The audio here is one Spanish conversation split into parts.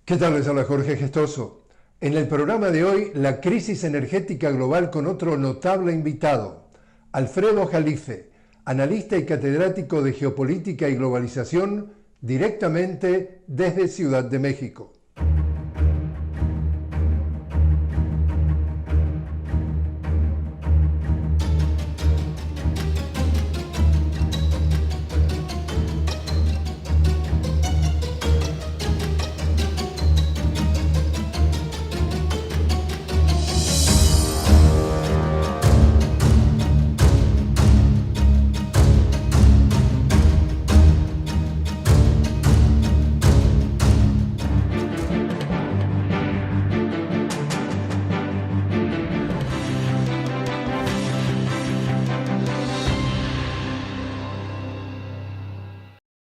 ¿Qué tal? Les habla Jorge Gestoso. En el programa de hoy, la crisis energética global con otro notable invitado, Alfredo Jalife, analista y catedrático de Geopolítica y Globalización, directamente desde Ciudad de México.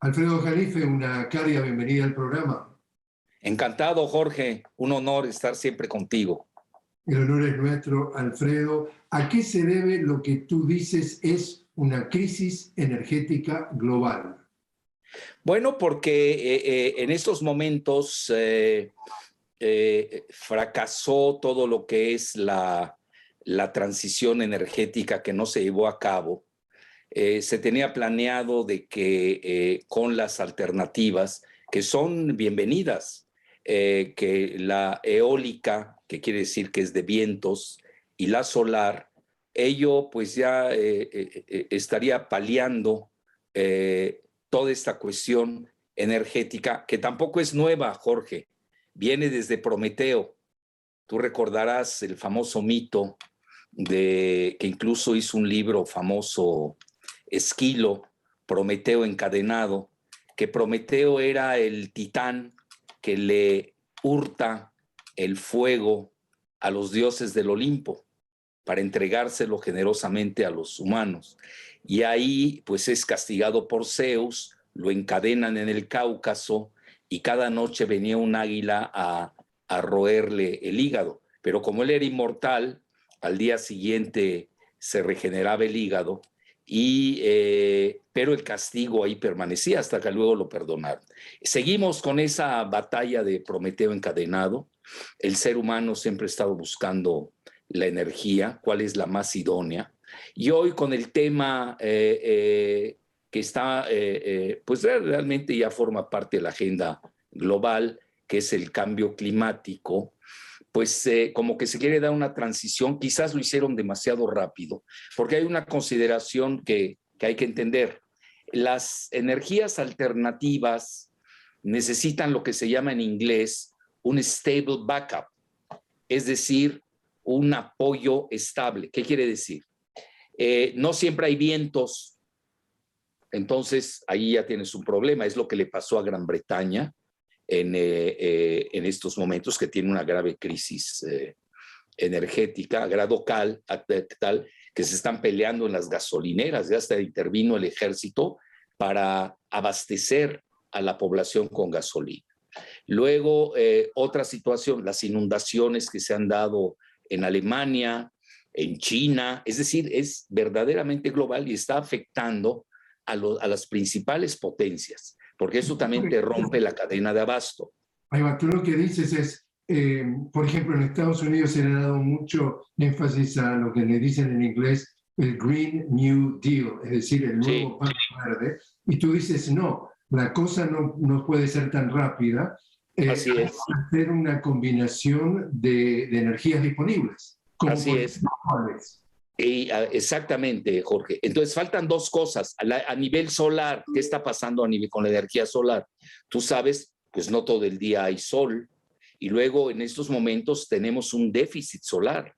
Alfredo Jalife, una cálida bienvenida al programa. Encantado, Jorge. Un honor estar siempre contigo. El honor es nuestro, Alfredo. ¿A qué se debe lo que tú dices es una crisis energética global? Bueno, porque en estos momentos fracasó todo lo que es la transición energética que no se llevó a cabo. Se tenía planeado de que con las alternativas, que son bienvenidas, que la eólica, que quiere decir que es de vientos, y la solar, ello pues ya estaría paliando toda esta cuestión energética, que tampoco es nueva, Jorge, viene desde Prometeo. Tú recordarás el famoso mito que incluso hizo un libro famoso, Esquilo, Prometeo encadenado, que Prometeo era el titán que le hurta el fuego a los dioses del Olimpo para entregárselo generosamente a los humanos. Y ahí pues es castigado por Zeus, lo encadenan en el Cáucaso y cada noche venía un águila a roerle el hígado. Pero como él era inmortal, al día siguiente se regeneraba el hígado, pero el castigo ahí permanecía hasta que luego lo perdonaron. Seguimos con esa batalla de Prometeo encadenado. El ser humano siempre ha estado buscando la energía, cuál es la más idónea. Y hoy con el tema que está, pues realmente ya forma parte de la agenda global, que es el cambio climático, pues como que se quiere dar una transición, quizás lo hicieron demasiado rápido, porque hay una consideración que hay que entender. Las energías alternativas necesitan lo que se llama en inglés un stable backup, es decir, un apoyo estable. ¿Qué quiere decir? No siempre hay vientos, entonces ahí ya tienes un problema. Es lo que le pasó a Gran Bretaña en estos momentos, que tiene una grave crisis energética, a grado tal que se están peleando en las gasolineras. Ya hasta intervino el ejército para abastecer a la población con gasolina. Luego, otra situación, las inundaciones que se han dado en Alemania, en China, es decir, es verdaderamente global y está afectando a las principales potencias, porque eso también te rompe la cadena de abasto. Ahí va, tú lo que dices es, por ejemplo, en Estados Unidos se le ha dado mucho énfasis a lo que le dicen en inglés el Green New Deal, es decir, el nuevo pacto verde, y tú dices, no, la cosa no puede ser tan rápida. Así es. Hacer una combinación de energías disponibles. Así es. Exactamente, Jorge. Entonces faltan dos cosas. A nivel solar, ¿qué está pasando con la energía solar? Tú sabes, pues no todo el día hay sol. Y luego en estos momentos tenemos un déficit solar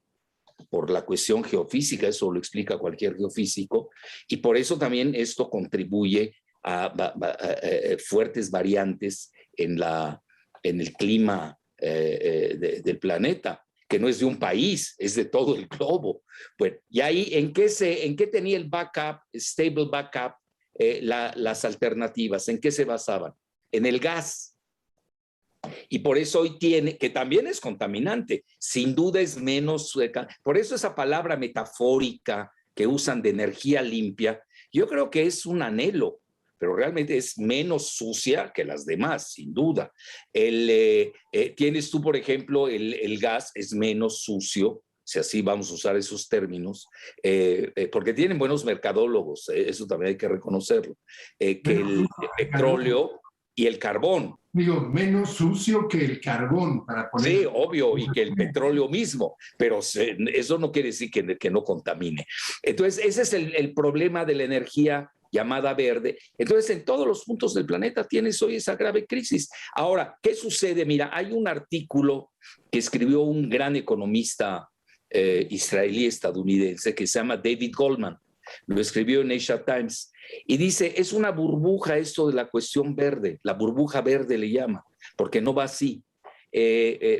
por la cuestión geofísica, eso lo explica cualquier geofísico. Y por eso también esto contribuye a fuertes variantes en el clima del planeta, que no es de un país, es de todo el globo. Bueno, y ahí, ¿en qué tenía el backup, stable backup, las alternativas? ¿En qué se basaban? En el gas. Y por eso hoy que también es contaminante, sin duda es menos, por eso esa palabra metafórica que usan de energía limpia, yo creo que es un anhelo, pero realmente es menos sucia que las demás, sin duda. Tienes tú, por ejemplo, el gas es menos sucio, si así vamos a usar esos términos, porque tienen buenos mercadólogos, eso también hay que reconocerlo, que el petróleo y el carbón. Digo, menos sucio que el carbón, para poner... Sí, obvio, y que el petróleo mismo, pero eso no quiere decir que no contamine. Entonces, ese es el problema de la energía llamada verde. Entonces, en todos los puntos del planeta tienes hoy esa grave crisis. Ahora, ¿qué sucede? Mira, hay un artículo que escribió un gran economista israelí estadounidense que se llama David Goldman. Lo escribió en Asia Times y dice, es una burbuja esto de la cuestión verde, la burbuja verde le llama, porque no va así.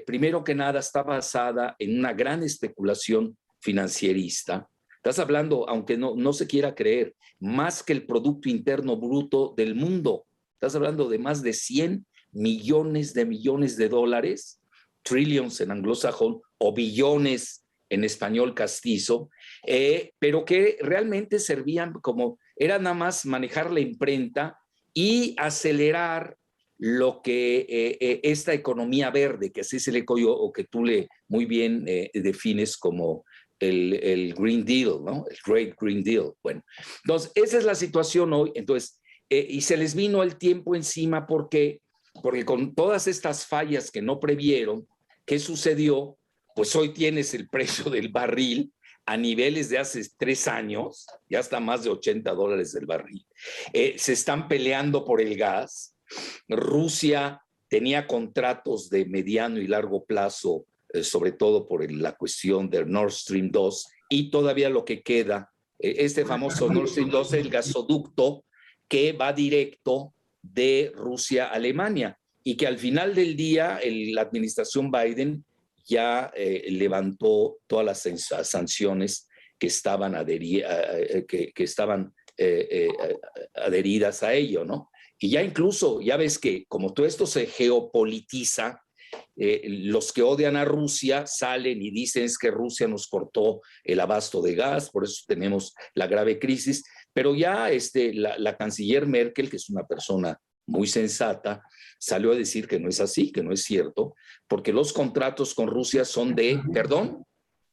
Primero que nada está basada en una gran especulación financierista. Estás hablando, aunque no se quiera creer, más que el Producto Interno Bruto del mundo. Estás hablando de más de 100 millones de dólares, trillions en anglosajón, o billones en español castizo, pero que realmente servían como, era nada más manejar la imprenta y acelerar lo que esta economía verde, que así se le cogió, o que tú le muy bien defines como el Green Deal, ¿no? El Great Green Deal. Bueno, entonces esa es la situación hoy. Entonces, y se les vino el tiempo encima porque con todas estas fallas que no previeron, ¿qué sucedió? Pues hoy tienes el precio del barril a niveles de hace 3 años, ya está más de $80 el barril. Se están peleando por el gas. Rusia tenía contratos de mediano y largo plazo, sobre todo por la cuestión del Nord Stream 2, y todavía lo que queda, este famoso Nord Stream 2, el gasoducto que va directo de Rusia a Alemania, y que al final del día la administración Biden ya levantó todas las sanciones que estaban, adheridas a ello, ¿no? Y ya incluso, ya ves que como todo esto se geopolitiza, los que odian a Rusia salen y dicen es que Rusia nos cortó el abasto de gas, por eso tenemos la grave crisis, pero ya la canciller Merkel, que es una persona muy sensata, salió a decir que no es así, que no es cierto, porque los contratos con Rusia son de, ¿perdón?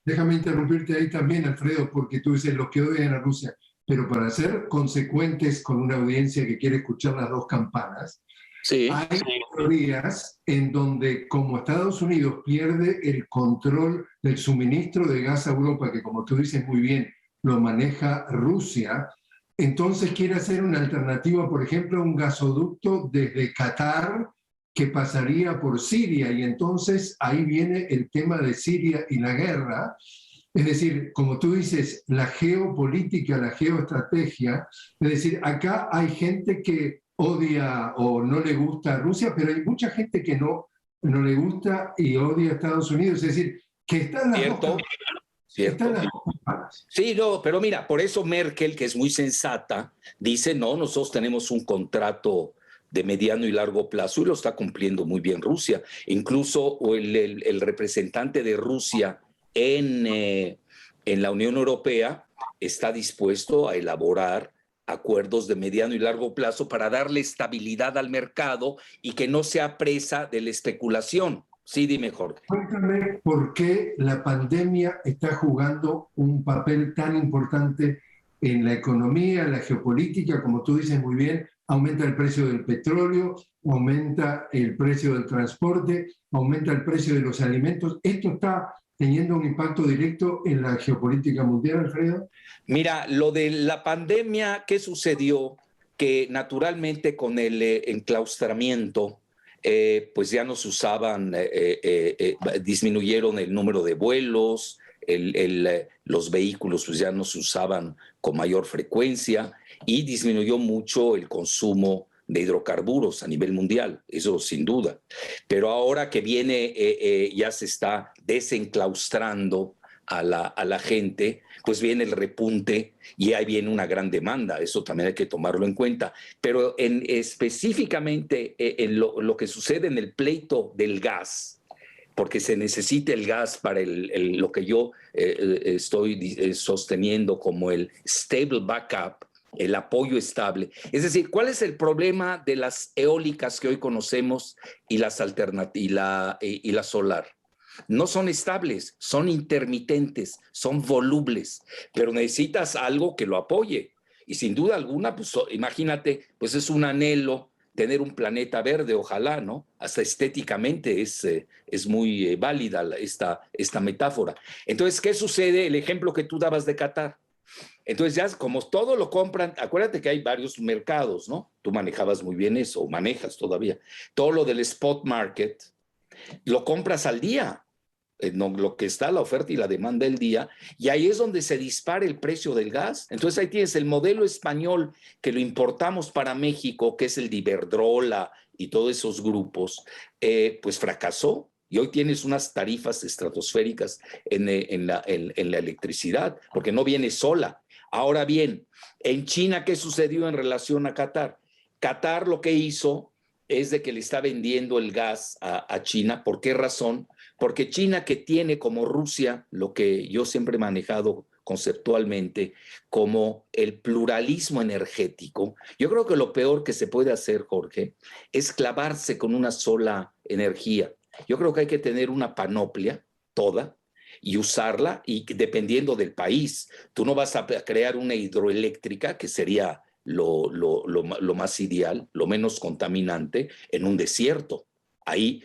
Déjame interrumpirte ahí también, Alfredo, porque tú dices los que odian a Rusia, pero para ser consecuentes con una audiencia que quiere escuchar las dos campanas, sí, hay teorías en donde como Estados Unidos pierde el control del suministro de gas a Europa, que como tú dices muy bien, lo maneja Rusia, entonces quiere hacer una alternativa, por ejemplo, un gasoducto desde Qatar que pasaría por Siria, y entonces ahí viene el tema de Siria y la guerra. Es decir, como tú dices, la geopolítica, la geoestrategia, es decir, acá hay gente que odia o no le gusta a Rusia, pero hay mucha gente que no le gusta y odia a Estados Unidos, es decir, que están las ¿cierto? dos. ¿Cierto? Sí, no, pero mira, por eso Merkel, que es muy sensata, dice, no, nosotros tenemos un contrato de mediano y largo plazo y lo está cumpliendo muy bien Rusia. Incluso el representante de Rusia en la Unión Europea está dispuesto a elaborar acuerdos de mediano y largo plazo para darle estabilidad al mercado y que no sea presa de la especulación. Sí, dime, Jorge. Cuéntame por qué la pandemia está jugando un papel tan importante en la economía, en la geopolítica, como tú dices muy bien, aumenta el precio del petróleo, aumenta el precio del transporte, aumenta el precio de los alimentos. ¿Esto está teniendo un impacto directo en la geopolítica mundial, Alfredo? Mira, lo de la pandemia, ¿qué sucedió? Que naturalmente con el enclaustramiento, pues ya no se usaban, disminuyeron el número de vuelos, los vehículos pues ya no se usaban con mayor frecuencia y disminuyó mucho el consumo de hidrocarburos a nivel mundial, eso sin duda. Pero ahora que viene, ya se está desenclaustrando a la gente, pues viene el repunte y ahí viene una gran demanda, eso también hay que tomarlo en cuenta. Pero específicamente en lo que sucede en el pleito del gas, porque se necesita el gas para lo que yo estoy sosteniendo como el stable backup, el apoyo estable. Es decir, ¿cuál es el problema de las eólicas que hoy conocemos y las y la solar? No son estables, son intermitentes, son volubles, pero necesitas algo que lo apoye. Y sin duda alguna, pues imagínate, pues es un anhelo tener un planeta verde, ojalá, ¿no? Hasta estéticamente es muy válida esta metáfora. Entonces, ¿qué sucede? El ejemplo que tú dabas de Qatar. Entonces ya como todo lo compran, acuérdate que hay varios mercados, ¿no? Tú manejabas muy bien eso, o manejas todavía. Todo lo del spot market, lo compras al día, no, lo que está la oferta y la demanda del día, y ahí es donde se dispara el precio del gas. Entonces ahí tienes el modelo español que lo importamos para México, que es el de Iberdrola y todos esos grupos, pues fracasó. Y hoy tienes unas tarifas estratosféricas en la electricidad, porque no viene sola. Ahora bien, en China, ¿qué sucedió en relación a Qatar? Qatar lo que hizo es de que le está vendiendo el gas a China. ¿Por qué razón? Porque China, que tiene como Rusia lo que yo siempre he manejado conceptualmente como el pluralismo energético, yo creo que lo peor que se puede hacer, Jorge, es clavarse con una sola energía. Yo creo que hay que tener una panoplia toda y usarla, y dependiendo del país. Tú no vas a crear una hidroeléctrica, que sería lo más ideal, lo menos contaminante, en un desierto. Ahí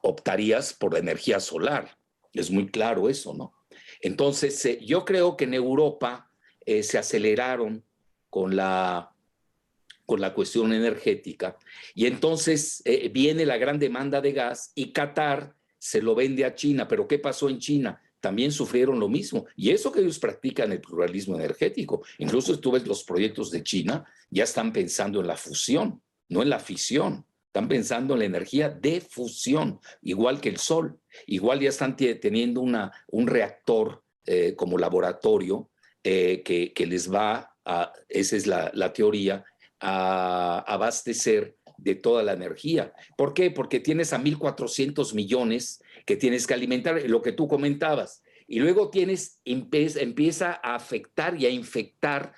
optarías por la energía solar. Es muy claro eso, ¿no? Entonces, yo creo que en Europa se aceleraron con la cuestión energética, y entonces viene la gran demanda de gas y Qatar se lo vende a China. Pero ¿qué pasó en China? También sufrieron lo mismo, y eso que ellos practican el pluralismo energético. Incluso tú ves los proyectos de China, ya están pensando en la fusión, no en la fisión. Están pensando en la energía de fusión, igual que el sol. Igual ya están teniendo un reactor como laboratorio que les va a, esa es la teoría, a abastecer de toda la energía. ¿Por qué? Porque tienes a 1.400 millones que tienes que alimentar, lo que tú comentabas, y luego empieza a afectar y a infectar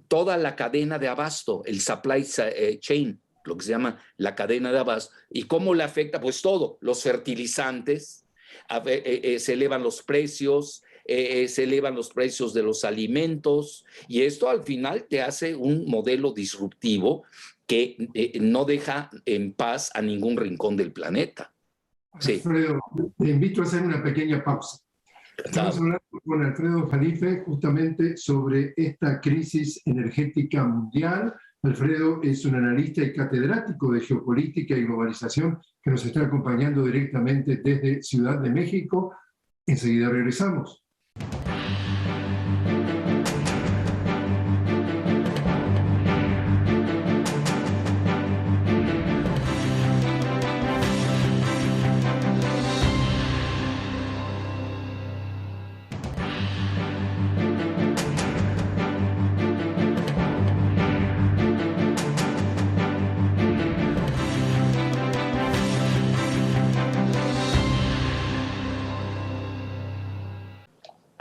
toda la cadena de abasto, el supply chain, lo que se llama la cadena de abasto. ¿Y cómo le afecta? Pues todo, los fertilizantes, se elevan los precios, se elevan los precios de los alimentos, y esto al final te hace un modelo disruptivo que no deja en paz a ningún rincón del planeta. Sí. Alfredo, te invito a hacer una pequeña pausa. Estamos hablando con Alfredo Jalife justamente sobre esta crisis energética mundial. Alfredo es un analista y catedrático de geopolítica y globalización que nos está acompañando directamente desde Ciudad de México. Enseguida regresamos.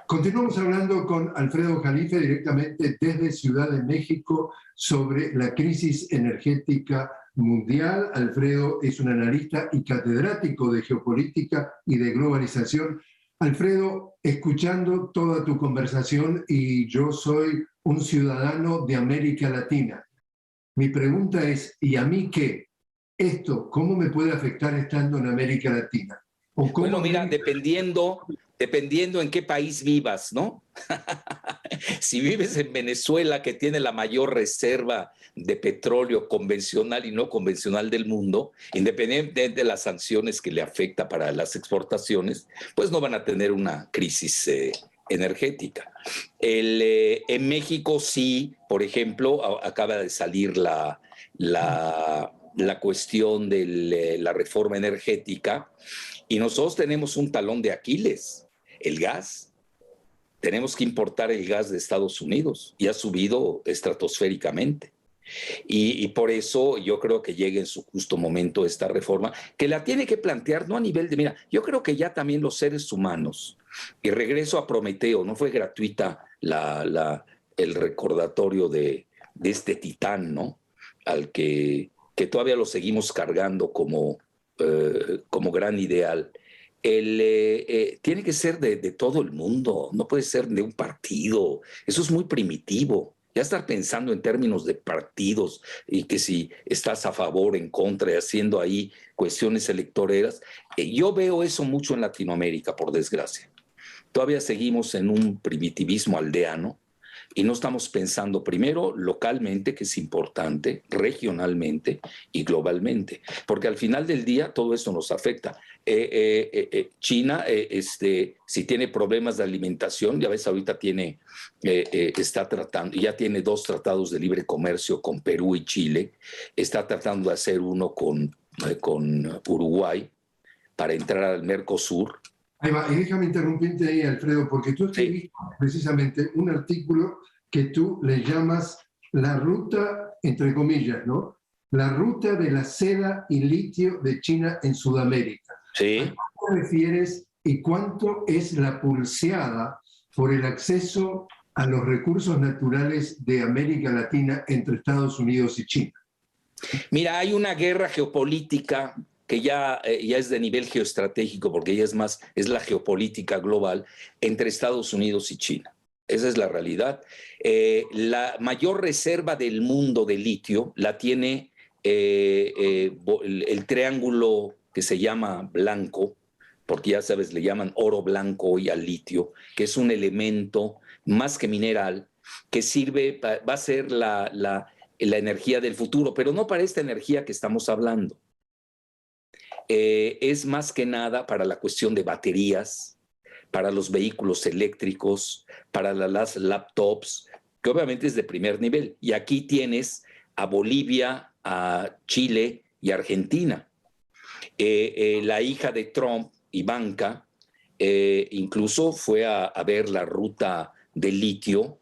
Continuamos hablando con Alfredo Jalife directamente desde Ciudad de México sobre la crisis energética mundial. Alfredo es un analista y catedrático de geopolítica y de globalización. Alfredo, escuchando toda tu conversación, y yo soy un ciudadano de América Latina. Mi pregunta es, ¿y a mí qué? ¿Esto cómo me puede afectar estando en América Latina? ¿O cómo bueno, mira, dependiendo en qué país vivas, ¿no? Si vives en Venezuela, que tiene la mayor reserva de petróleo convencional y no convencional del mundo, independientemente de las sanciones que le afecta para las exportaciones, pues no van a tener una crisis energética. En México sí, por ejemplo, acaba de salir la cuestión de la reforma energética, y nosotros tenemos un talón de Aquiles, el gas. Tenemos que importar el gas de Estados Unidos, y ha subido estratosféricamente. Y por eso yo creo que llega en su justo momento esta reforma, que la tiene que plantear no a nivel de, mira, yo creo que ya también los seres humanos, y regreso a Prometeo, no fue gratuita el recordatorio de de este titán, ¿no? Al que todavía lo seguimos cargando como gran ideal. Tiene que ser de todo el mundo, no puede ser de un partido. Eso es muy primitivo. Ya estar pensando en términos de partidos y que si estás a favor, en contra, y haciendo ahí cuestiones electoreras. Yo veo eso mucho en Latinoamérica, por desgracia. Todavía seguimos en un primitivismo aldeano y no estamos pensando primero localmente, que es importante, regionalmente y globalmente, porque al final del día todo esto nos afecta. China, si tiene problemas de alimentación, ya ves, ahorita está tratando, ya tiene 2 tratados de libre comercio con Perú y Chile, está tratando de hacer uno con Uruguay para entrar al Mercosur. Ahí va, y déjame interrumpirte ahí, Alfredo, porque tú escribiste precisamente un artículo que tú le llamas la ruta, entre comillas, ¿no? La ruta de la seda y litio de China en Sudamérica. Sí. ¿A qué te refieres y cuánto es la pulseada por el acceso a los recursos naturales de América Latina entre Estados Unidos y China? Mira, hay una guerra geopolítica que ya es de nivel geoestratégico, porque ya es la geopolítica global entre Estados Unidos y China. Esa es la realidad. La mayor reserva del mundo de litio la tiene el triángulo que se llama blanco, porque ya sabes, le llaman oro blanco hoy al litio, que es un elemento más que mineral, que va a ser la energía del futuro, pero no para esta energía que estamos hablando. Es más que nada para la cuestión de baterías, para los vehículos eléctricos, para las laptops, que obviamente es de primer nivel. Y aquí tienes a Bolivia, a Chile y Argentina. La hija de Trump, Ivanka, incluso fue a ver la ruta de litio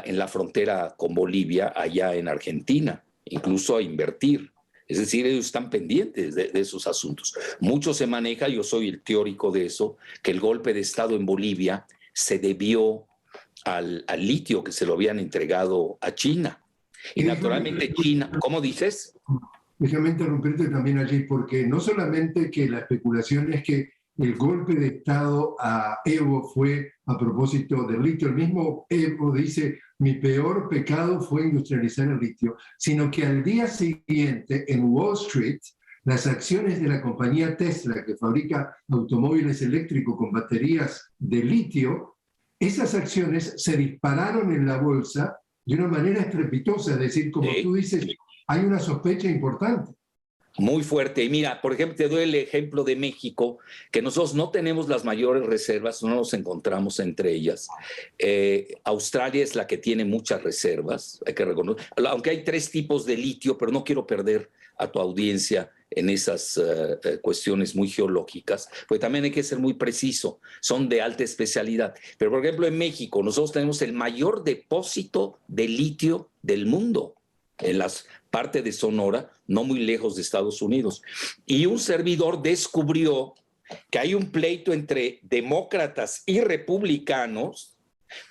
en la frontera con Bolivia, allá en Argentina, incluso a invertir. Es decir, ellos están pendientes de esos asuntos. Mucho se maneja, yo soy el teórico de eso, que el golpe de Estado en Bolivia se debió al litio que se lo habían entregado a China. Y naturalmente China, ¿cómo dices? Déjame interrumpirte también allí, porque no solamente que la especulación es que el golpe de Estado a Evo fue a propósito del litio, el mismo Evo dice, mi peor pecado fue industrializar el litio, sino que al día siguiente en Wall Street, las acciones de la compañía Tesla, que fabrica automóviles eléctricos con baterías de litio, esas acciones se dispararon en la bolsa de una manera estrepitosa, es decir, como tú dices, hay una sospecha importante. Muy fuerte. Y mira, por ejemplo, te doy el ejemplo de México, que nosotros no tenemos las mayores reservas, no nos encontramos entre ellas. Australia es la que tiene muchas reservas, hay que reconocer, aunque hay 3 tipos de litio, pero no quiero perder a tu audiencia en esas cuestiones muy geológicas, porque también hay que ser muy preciso, son de alta especialidad. Pero, por ejemplo, en México, nosotros tenemos el mayor depósito de litio del mundo, en las partes de Sonora, no muy lejos de Estados Unidos. Y un servidor descubrió que hay un pleito entre demócratas y republicanos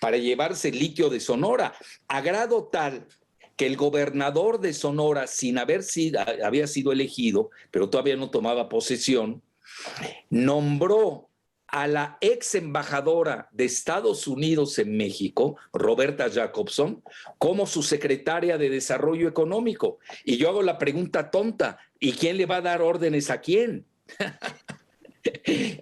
para llevarse el litio de Sonora, a grado tal que el gobernador de Sonora, había sido elegido, pero todavía no tomaba posesión, nombró a la ex embajadora de Estados Unidos en México, Roberta Jacobson, como su secretaria de Desarrollo Económico. Y yo hago la pregunta tonta, ¿y quién le va a dar órdenes a quién?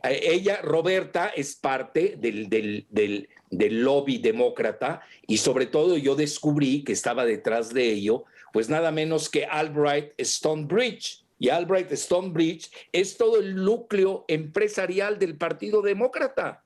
Ella, Roberta, es parte del lobby demócrata y sobre todo yo descubrí que estaba detrás de ello, pues nada menos que Albright Stonebridge. Y Albright Stonebridge es todo el núcleo empresarial del Partido Demócrata.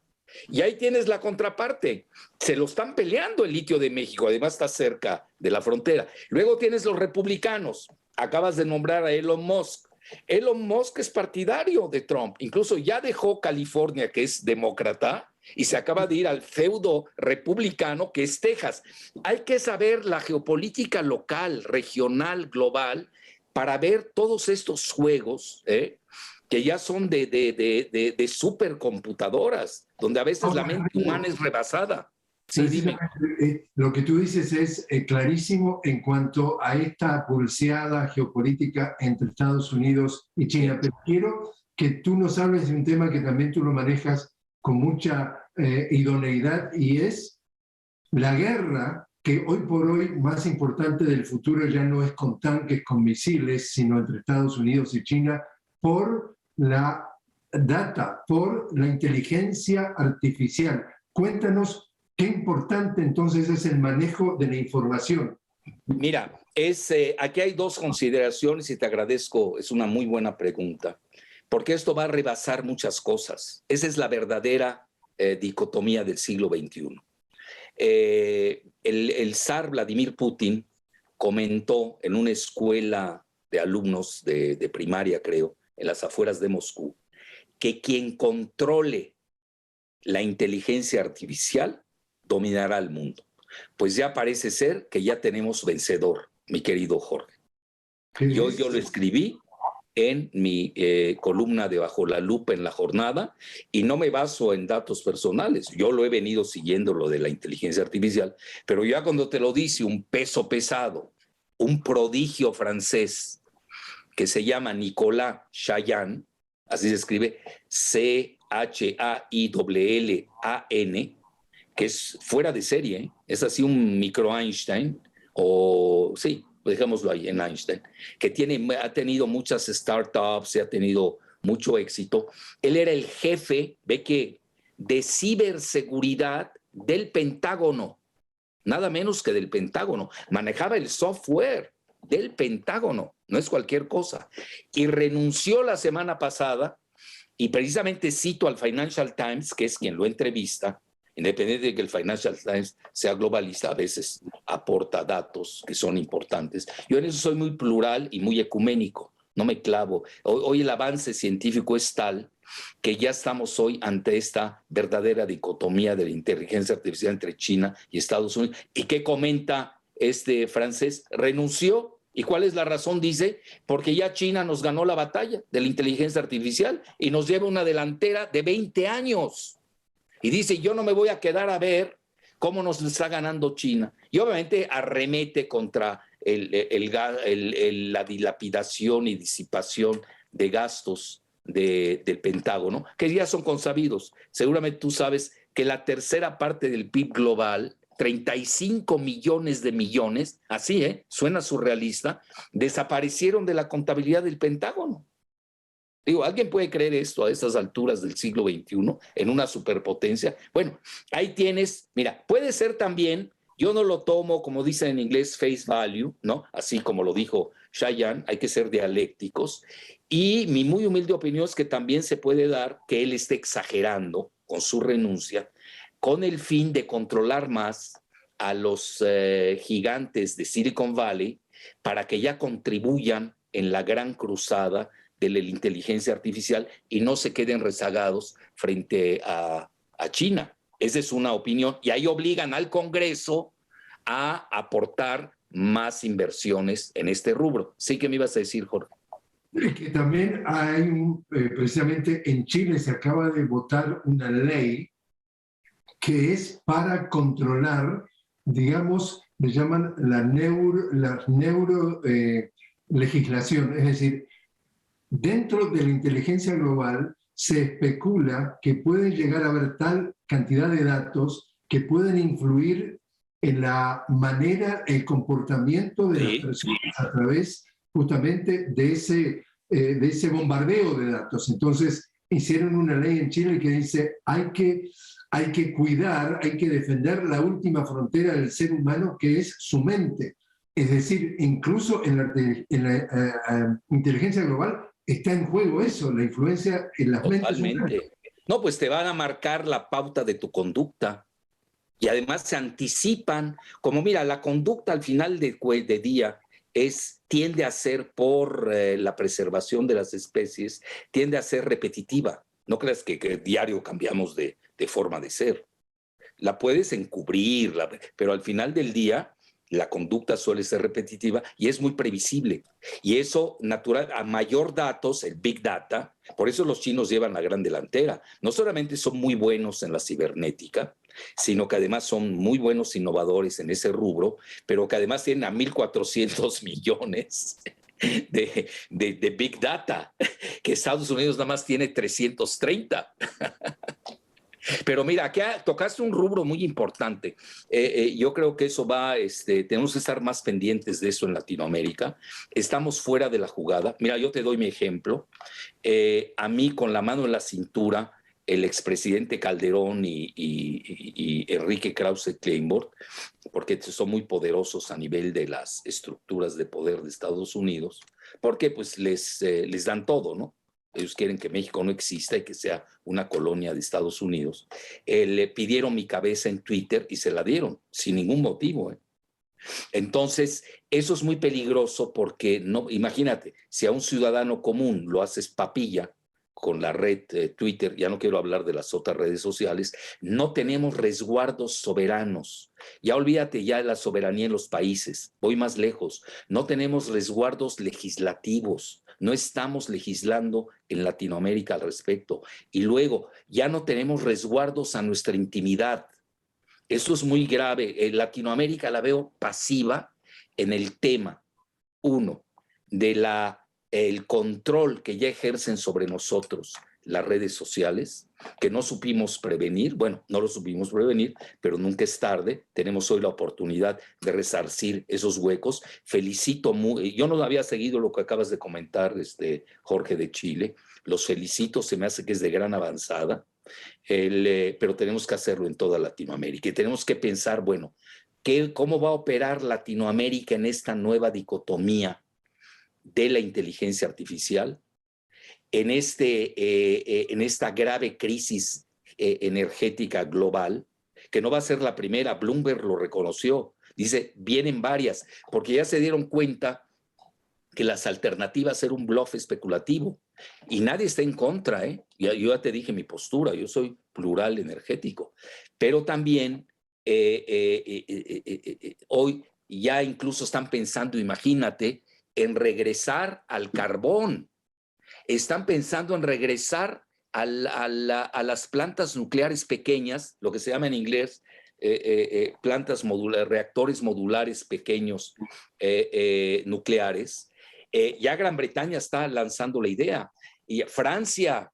Y ahí tienes la contraparte. Se lo están peleando el litio de México, además está cerca de la frontera. Luego tienes los republicanos. Acabas de nombrar a Elon Musk. Elon Musk es partidario de Trump. Incluso ya dejó California, que es demócrata, y se acaba de ir al feudo republicano, que es Texas. Hay que saber la geopolítica local, regional, global, para ver todos estos juegos, que ya son de supercomputadoras, donde a veces la mente humana es rebasada. Sí, dime. Lo que tú dices es clarísimo en cuanto a esta pulseada geopolítica entre Estados Unidos y China, pero quiero que tú nos hables de un tema que también tú lo manejas con mucha idoneidad, y es la guerra que hoy por hoy más importante del futuro ya no es con tanques, con misiles, sino entre Estados Unidos y China por la data, por la inteligencia artificial. Cuéntanos qué importante entonces es el manejo de la información. Mira, aquí hay dos consideraciones y te agradezco, es una muy buena pregunta, porque esto va a rebasar muchas cosas. Esa es la verdadera dicotomía del siglo XXI. El zar Vladimir Putin comentó en una escuela de alumnos de primaria, creo, en las afueras de Moscú, que quien controle la inteligencia artificial dominará el mundo. Pues ya parece ser que ya tenemos vencedor, mi querido Jorge. Yo lo escribí en mi columna de Bajo la Lupa en La Jornada, y no me baso en datos personales. Yo lo he venido siguiendo, lo de la inteligencia artificial, pero ya cuando te lo dice un peso pesado, un prodigio francés que se llama Nicolas Chaillan, así se escribe, Chaillan, que es fuera de serie, ¿eh? Es así un micro Einstein, o sí, dejémoslo ahí en Einstein, que ha tenido muchas startups, ha tenido mucho éxito. Él era el jefe, de ciberseguridad del Pentágono, nada menos que del Pentágono. Manejaba el software del Pentágono, no es cualquier cosa. Y renunció la semana pasada, y precisamente cito al Financial Times, que es quien lo entrevista. Independiente de que el Financial Times sea globalista, a veces aporta datos que son importantes. Yo en eso soy muy plural y muy ecuménico, no me clavo. Hoy el avance científico es tal que ya estamos hoy ante esta verdadera dicotomía de la inteligencia artificial entre China y Estados Unidos. ¿Y qué comenta este francés? Renunció. ¿Y cuál es la razón? Dice, porque ya China nos ganó la batalla de la inteligencia artificial y nos lleva una delantera de 20 años. Y dice, yo no me voy a quedar a ver cómo nos está ganando China. Y obviamente arremete contra la dilapidación y disipación de gastos del Pentágono, que ya son consabidos. Seguramente tú sabes que la tercera parte del PIB global, 35 millones de millones, así, suena surrealista, desaparecieron de la contabilidad del Pentágono. Digo, ¿alguien puede creer esto a estas alturas del siglo XXI en una superpotencia? Bueno, ahí tienes, mira, puede ser también, yo no lo tomo, como dicen en inglés, face value, ¿no? Así como lo dijo Chaillan, hay que ser dialécticos. Y mi muy humilde opinión es que también se puede dar que él esté exagerando con su renuncia, con el fin de controlar más a los gigantes de Silicon Valley para que ya contribuyan en la gran cruzada de la inteligencia artificial y no se queden rezagados frente a China. Esa es una opinión. Y ahí obligan al Congreso a aportar más inversiones en este rubro. Sí, que me ibas a decir, Jorge. Que también hay, precisamente en Chile se acaba de votar una ley que es para controlar, digamos, le llaman la legislación, es decir, dentro de la inteligencia global se especula que puede llegar a haber tal cantidad de datos que pueden influir en la manera, el comportamiento de las personas a través justamente de ese bombardeo de datos. Entonces, hicieron una ley en Chile que dice hay que cuidar, hay que defender la última frontera del ser humano, que es su mente. Es decir, incluso en la inteligencia global está en juego eso, la influencia en las mentes humanas. No, pues te van a marcar la pauta de tu conducta y además se anticipan, como mira, la conducta al final de día tiende a ser, por la preservación de las especies, tiende a ser repetitiva. No creas que diario cambiamos de forma de ser. La puedes encubrir, pero al final del día la conducta suele ser repetitiva y es muy previsible. Y eso, natural, a mayor datos, el Big Data, por eso los chinos llevan la gran delantera. No solamente son muy buenos en la cibernética, sino que además son muy buenos innovadores en ese rubro, pero que además tienen a 1.400 millones de Big Data, que Estados Unidos nada más tiene 330. Pero mira, aquí tocaste un rubro muy importante. Yo creo que eso va, tenemos que estar más pendientes de eso en Latinoamérica. Estamos fuera de la jugada. Mira, yo te doy mi ejemplo. A mí, con la mano en la cintura, el expresidente Calderón y Enrique Krause Kleinborg, porque son muy poderosos a nivel de las estructuras de poder de Estados Unidos, porque pues les dan todo, ¿no? Ellos quieren que México no exista y que sea una colonia de Estados Unidos. Le pidieron mi cabeza en Twitter y se la dieron, sin ningún motivo. Entonces, eso es muy peligroso porque, no, imagínate, si a un ciudadano común lo haces papilla con la red Twitter, ya no quiero hablar de las otras redes sociales, no tenemos resguardos soberanos. Ya olvídate ya de la soberanía en los países, voy más lejos, no tenemos resguardos legislativos, no estamos legislando en Latinoamérica al respecto. Y luego, ya no tenemos resguardos a nuestra intimidad. Eso es muy grave. En Latinoamérica la veo pasiva en el tema, uno, de el control que ya ejercen sobre nosotros las redes sociales, que no supimos prevenir. Bueno, no lo supimos prevenir, pero nunca es tarde. Tenemos hoy la oportunidad de resarcir esos huecos. Felicito, yo no había seguido lo que acabas de comentar, Jorge de Chile. Los felicito, se me hace que es de gran avanzada, pero tenemos que hacerlo en toda Latinoamérica y tenemos que pensar, bueno, ¿cómo va a operar Latinoamérica en esta nueva dicotomía de la inteligencia artificial, en esta grave crisis energética global, que no va a ser la primera? Bloomberg lo reconoció, dice, vienen varias, porque ya se dieron cuenta que las alternativas eran un bluff especulativo y nadie está en contra, ¿eh? Yo ya te dije mi postura, yo soy plural energético, pero también hoy ya incluso están pensando, imagínate, en regresar al carbón. Están pensando en regresar a las plantas nucleares pequeñas, lo que se llama en inglés plantas modulares, reactores modulares pequeños nucleares. Ya Gran Bretaña está lanzando la idea. Y Francia,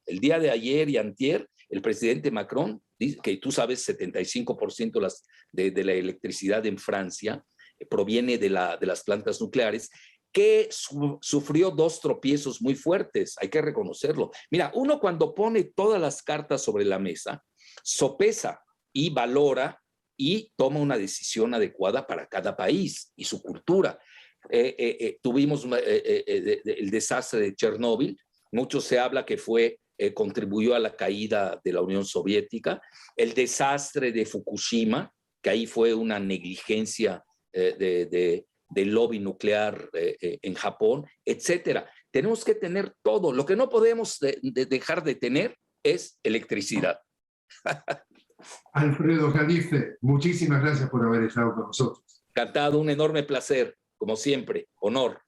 el día de ayer y antier, el presidente Macron dice que tú sabes, 75% de la electricidad en Francia proviene de las plantas nucleares, que sufrió dos tropiezos muy fuertes, hay que reconocerlo. Mira, uno cuando pone todas las cartas sobre la mesa, sopesa y valora y toma una decisión adecuada para cada país y su cultura. Tuvimos el desastre de Chernóbil, mucho se habla que contribuyó a la caída de la Unión Soviética, el desastre de Fukushima, que ahí fue una negligencia del lobby nuclear en Japón, etcétera. Tenemos que tener todo. Lo que no podemos dejar de tener es electricidad. Alfredo Jalife, muchísimas gracias por haber estado con nosotros. Encantado, un enorme placer, como siempre, honor.